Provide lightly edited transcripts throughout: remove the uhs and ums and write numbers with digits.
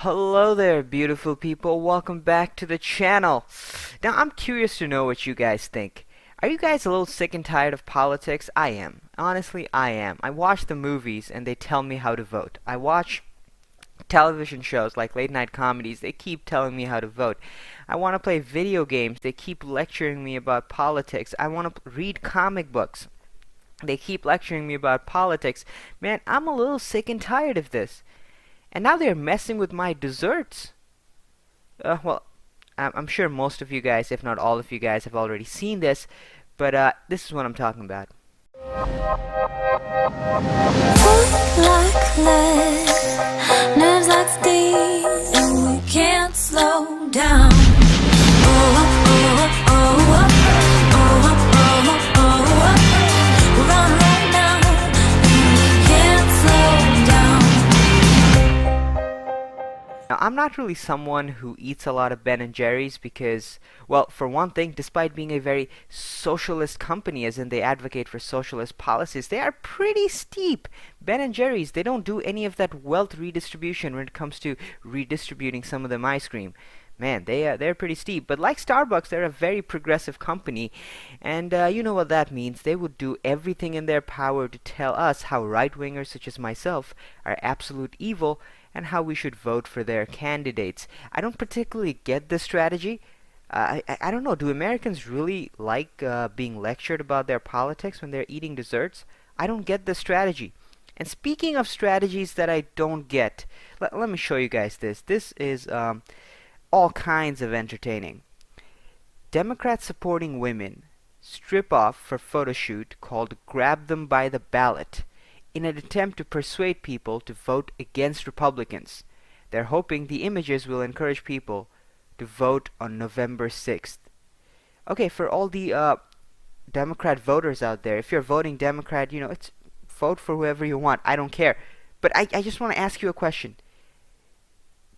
Hello there, beautiful people. Welcome back to the channel. Now, I'm curious to know what you guys think. Are you guys a little sick and tired of politics? I am. Honestly, I am. I watch the movies and they tell me how to vote. I watch television shows like late night comedies. They keep telling me how to vote. I want to play video games. They keep lecturing me about politics. I want to read comic books. They keep lecturing me about politics. Man, I'm a little sick and tired of this. And now they're messing with my desserts. Well, I'm sure most of you guys, if not all of you guys, have already seen this, but this is what I'm talking about. Like lead, nerves like steel, and we can't slow down. Oh, oh, oh, oh, oh, oh, oh, we're on right now, and we can't slow down. Now, I'm not really someone who eats a lot of Ben&Jerry's because, well, for one thing, despite being a very socialist company, as in they advocate for socialist policies, they are pretty steep. Ben&Jerry's, they don't do any of that wealth redistribution when it comes to redistributing some of them ice cream. Man, they're pretty steep. But like Starbucks, they're a very progressive company, and you know what that means. They would do everything in their power to tell us how right-wingers such as myself are absolute evil and how we should vote for their candidates. I don't particularly get this strategy. I don't know. Do Americans really like being lectured about their politics when they're eating desserts? I don't get the strategy. And speaking of strategies that I don't get, let me show you guys this. This is all kinds of entertaining. Democrats supporting women strip off for photoshoot called Grab Them by the Ballot in an attempt to persuade people to vote against Republicans. They're hoping the images will encourage people to vote on November 6th. Okay, for all the Democrat voters out there, if you're voting Democrat, it's vote for whoever you want. I don't care. But I just want to ask you a question.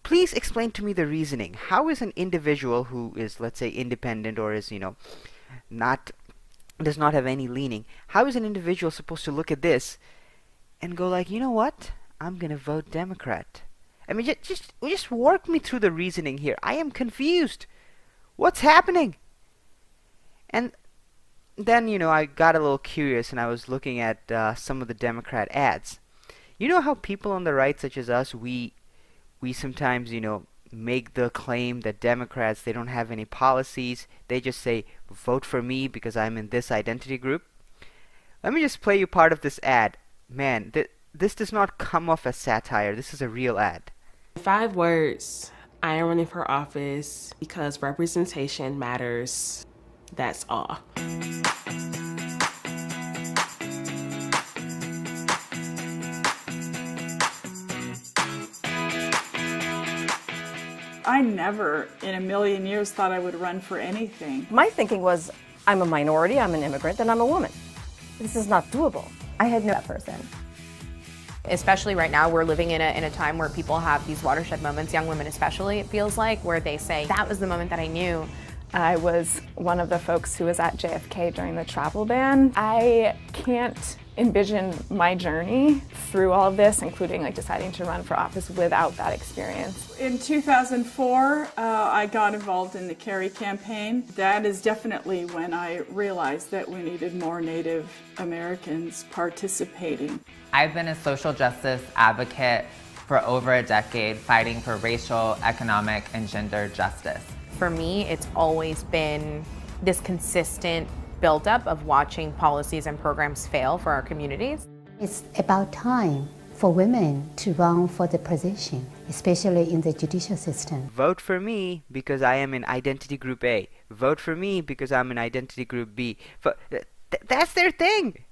Please explain to me the reasoning. How is an individual who is, let's say, independent or is, not does not have any leaning, how is an individual supposed to look at this and go like, you know what? I'm gonna vote Democrat. I mean, just work me through the reasoning here. I am confused. What's happening? And then, I got a little curious and I was looking at some of the Democrat ads. You know how people on the right, such as us, we sometimes, make the claim that Democrats, they don't have any policies. They just say, vote for me because I'm in this identity group. Let me just play you part of this ad. Man, this does not come off as satire. This is a real ad. 5 words. I am running for office because representation matters. That's all. I never in a million years thought I would run for anything. My thinking was, I'm a minority, I'm an immigrant, and I'm a woman. This is not doable. I had no that person. Especially right now, we're living in a time where people have these watershed moments, young women especially, it feels like, where they say, that was the moment that I knew. I was one of the folks who was at JFK during the travel ban. I can't envision my journey through all of this, including deciding to run for office without that experience. In 2004, I got involved in the Kerry campaign. That is definitely when I realized that we needed more Native Americans participating. I've been a social justice advocate for over a decade, fighting for racial, economic, and gender justice. For me, it's always been this consistent buildup of watching policies and programs fail for our communities. It's about time for women to run for the position, especially in the judicial system. Vote for me because I am in identity group A. Vote for me because I'm in identity group B. That's their thing.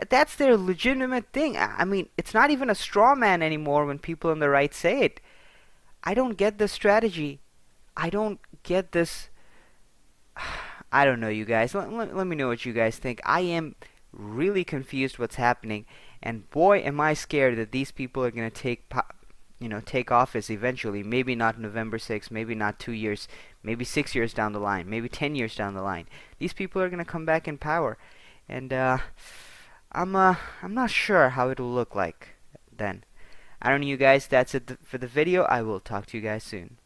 That's their legitimate thing. I mean, it's not even a straw man anymore when people on the right say it. I don't get this strategy. I don't get this. I don't know, you guys. Let me know what you guys think. I am really confused what's happening, and boy, am I scared that these people are going to take office eventually. Maybe not November 6th, maybe not 2 years, maybe 6 years down the line, maybe 10 years down the line. These people are going to come back in power, and I'm not sure how it'll look like then. I don't know, you guys. That's it for the video. I will talk to you guys soon.